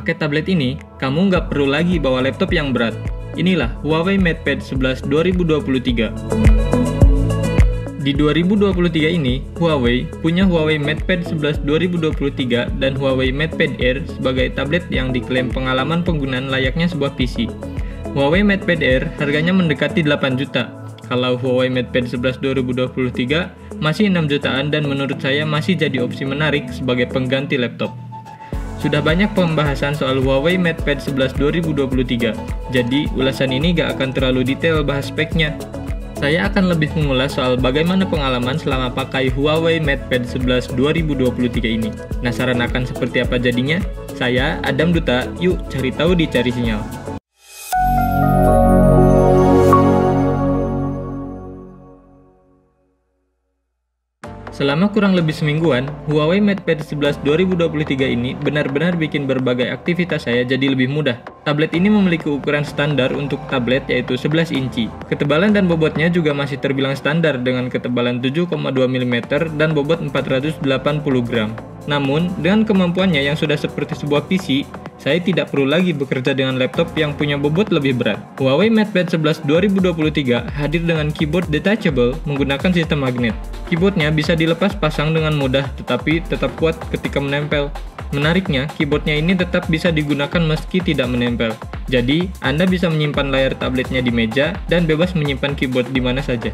pakai tablet ini, kamu nggak perlu lagi bawa laptop yang berat. Inilah Huawei MatePad 11 2023. Di 2023 ini, Huawei punya Huawei MatePad 11 2023 dan Huawei MatePad Air sebagai tablet yang diklaim pengalaman penggunaan layaknya sebuah PC. Huawei MatePad Air harganya mendekati 8 juta. Kalau Huawei MatePad 11 2023 masih 6 jutaan dan menurut saya masih jadi opsi menarik sebagai pengganti laptop. Sudah banyak pembahasan soal Huawei MatePad 11 2023, jadi ulasan ini gak akan terlalu detail bahas speknya. Saya akan lebih mengulas soal bagaimana pengalaman selama pakai Huawei MatePad 11 2023 ini. Penasaran akan seperti apa jadinya? Saya Adam Duta, yuk cari tahu di Cari Sinyal. Selama kurang lebih semingguan, Huawei MatePad 11 2023 ini benar-benar bikin berbagai aktivitas saya jadi lebih mudah. Tablet ini memiliki ukuran standar untuk tablet yaitu 11 inci. Ketebalan dan bobotnya juga masih terbilang standar dengan ketebalan 7,2 mm dan bobot 480 gram. Namun, dengan kemampuannya yang sudah seperti sebuah PC, saya tidak perlu lagi bekerja dengan laptop yang punya bobot lebih berat. Huawei MatePad 11 2023 hadir dengan keyboard detachable menggunakan sistem magnet. Keyboardnya bisa dilepas pasang dengan mudah tetapi tetap kuat ketika menempel. Menariknya, keyboardnya ini tetap bisa digunakan meski tidak menempel. Jadi, Anda bisa menyimpan layar tabletnya di meja dan bebas menyimpan keyboard di mana saja.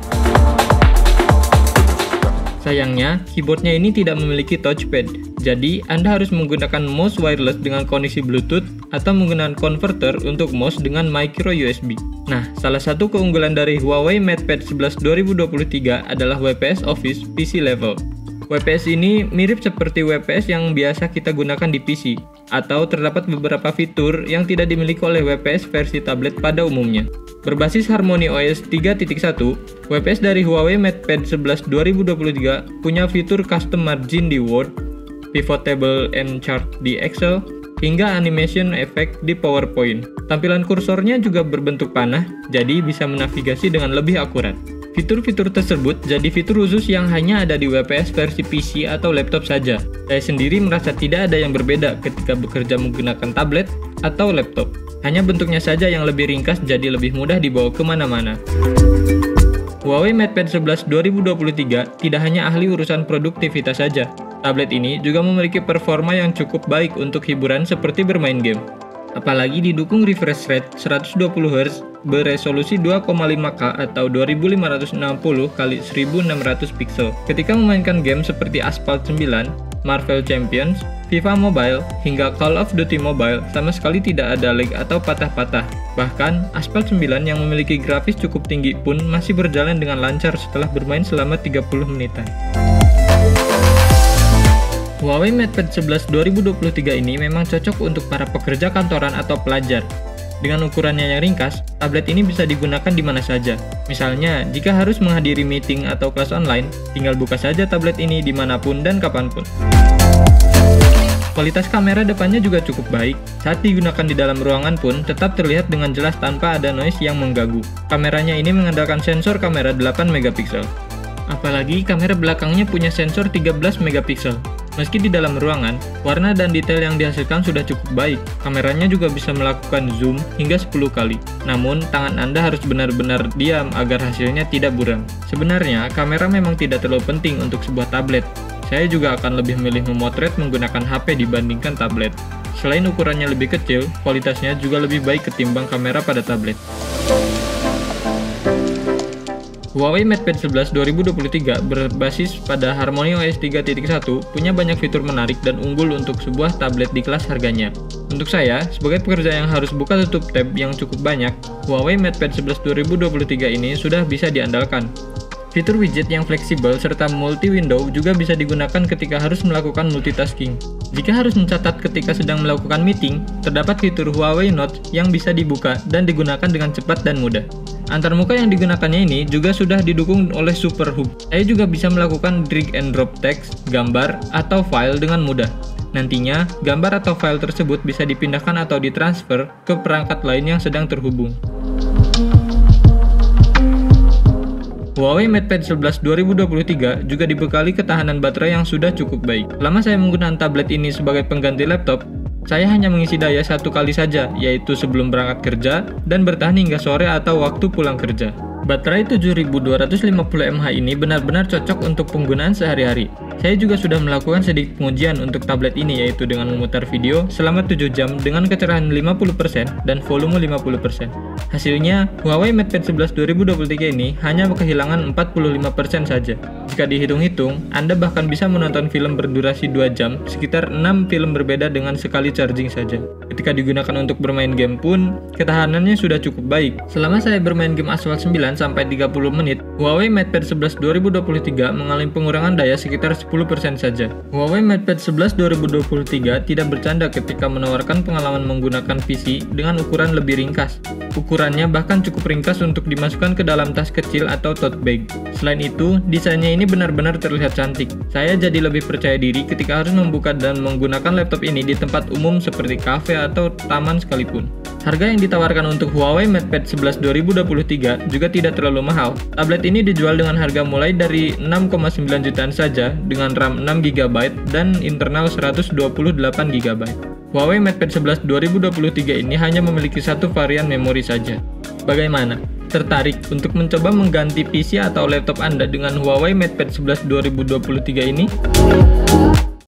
Sayangnya, keyboardnya ini tidak memiliki touchpad, jadi Anda harus menggunakan mouse wireless dengan koneksi Bluetooth atau menggunakan converter untuk mouse dengan micro USB. Nah, salah satu keunggulan dari Huawei MatePad 11 2023 adalah WPS Office PC Level. WPS ini mirip seperti WPS yang biasa kita gunakan di PC, atau terdapat beberapa fitur yang tidak dimiliki oleh WPS versi tablet pada umumnya. Berbasis Harmony OS 3.1, WPS dari Huawei MatePad 11 2023 punya fitur custom margin di Word, pivot table and chart di Excel, hingga animation effect di PowerPoint. Tampilan kursornya juga berbentuk panah, jadi bisa menavigasi dengan lebih akurat. Fitur-fitur tersebut jadi fitur khusus yang hanya ada di WPS versi PC atau laptop saja. Saya sendiri merasa tidak ada yang berbeda ketika bekerja menggunakan tablet atau laptop. Hanya bentuknya saja yang lebih ringkas jadi lebih mudah dibawa kemana-mana. Huawei MatePad 11 2023 tidak hanya ahli urusan produktivitas saja. Tablet ini juga memiliki performa yang cukup baik untuk hiburan seperti bermain game. Apalagi didukung refresh rate 120Hz beresolusi 2,5K atau 2560 x 1600 pixel. Ketika memainkan game seperti Asphalt 9, Marvel Champions, FIFA Mobile, hingga Call of Duty Mobile sama sekali tidak ada lag atau patah-patah. Bahkan, Asphalt 9 yang memiliki grafis cukup tinggi pun masih berjalan dengan lancar setelah bermain selama 30 menitan. Huawei MatePad 11 2023 ini memang cocok untuk para pekerja kantoran atau pelajar. Dengan ukurannya yang ringkas, tablet ini bisa digunakan di mana saja. Misalnya, jika harus menghadiri meeting atau kelas online, tinggal buka saja tablet ini dimanapun dan kapanpun. Kualitas kamera depannya juga cukup baik. Saat digunakan di dalam ruangan pun tetap terlihat dengan jelas tanpa ada noise yang mengganggu. Kameranya ini mengandalkan sensor kamera 8 megapiksel. Apalagi kamera belakangnya punya sensor 13 megapiksel. Meski di dalam ruangan, warna dan detail yang dihasilkan sudah cukup baik. Kameranya juga bisa melakukan zoom hingga 10 kali. Namun, tangan Anda harus benar-benar diam agar hasilnya tidak buram. Sebenarnya, kamera memang tidak terlalu penting untuk sebuah tablet. Saya juga akan lebih memilih memotret menggunakan HP dibandingkan tablet. Selain ukurannya lebih kecil, kualitasnya juga lebih baik ketimbang kamera pada tablet. Huawei MatePad 11 2023 berbasis pada Harmony OS 3.1 punya banyak fitur menarik dan unggul untuk sebuah tablet di kelas harganya. Untuk saya, sebagai pekerja yang harus buka tutup tab yang cukup banyak, Huawei MatePad 11 2023 ini sudah bisa diandalkan. Fitur widget yang fleksibel serta multi-window juga bisa digunakan ketika harus melakukan multitasking. Jika harus mencatat ketika sedang melakukan meeting, terdapat fitur Huawei Notes yang bisa dibuka dan digunakan dengan cepat dan mudah. Antarmuka yang digunakannya ini juga sudah didukung oleh Superhub. Saya juga bisa melakukan drag and drop teks, gambar, atau file dengan mudah. Nantinya, gambar atau file tersebut bisa dipindahkan atau ditransfer ke perangkat lain yang sedang terhubung. Huawei MatePad 11 2023 juga dibekali ketahanan baterai yang sudah cukup baik. Selama saya menggunakan tablet ini sebagai pengganti laptop, Saya hanya mengisi daya satu kali saja, yaitu sebelum berangkat kerja dan bertahan hingga sore atau waktu pulang kerja. Baterai 7250 mAh ini benar-benar cocok untuk penggunaan sehari-hari. Saya juga sudah melakukan sedikit pengujian untuk tablet ini, yaitu dengan memutar video selama 7 jam dengan kecerahan 50% dan volume 50%. Hasilnya, Huawei MatePad 11 2023 ini hanya kehilangan 45% saja. Jika dihitung-hitung, Anda bahkan bisa menonton film berdurasi 2 jam, sekitar 6 film berbeda dengan sekali charging saja. Ketika digunakan untuk bermain game pun, ketahanannya sudah cukup baik. Selama saya bermain game Asphalt 9 sampai 30 menit, Huawei MatePad 11 2023 mengalami pengurangan daya sekitar 10% saja. Huawei MatePad 11 2023 tidak bercanda ketika menawarkan pengalaman menggunakan PC dengan ukuran lebih ringkas. Ukurannya bahkan cukup ringkas untuk dimasukkan ke dalam tas kecil atau tote bag. Selain itu, desainnya ini benar-benar terlihat cantik. Saya jadi lebih percaya diri ketika harus membuka dan menggunakan laptop ini di tempat umum seperti kafe atau taman sekalipun. Harga yang ditawarkan untuk Huawei MatePad 11 2023 juga tidak terlalu mahal. Tablet ini dijual dengan harga mulai dari 6,9 jutaan saja dengan RAM 6GB dan internal 128GB. Huawei MatePad 11 2023 ini hanya memiliki satu varian memori saja. Bagaimana? Tertarik untuk mencoba mengganti PC atau laptop Anda dengan Huawei MatePad 11 2023 ini?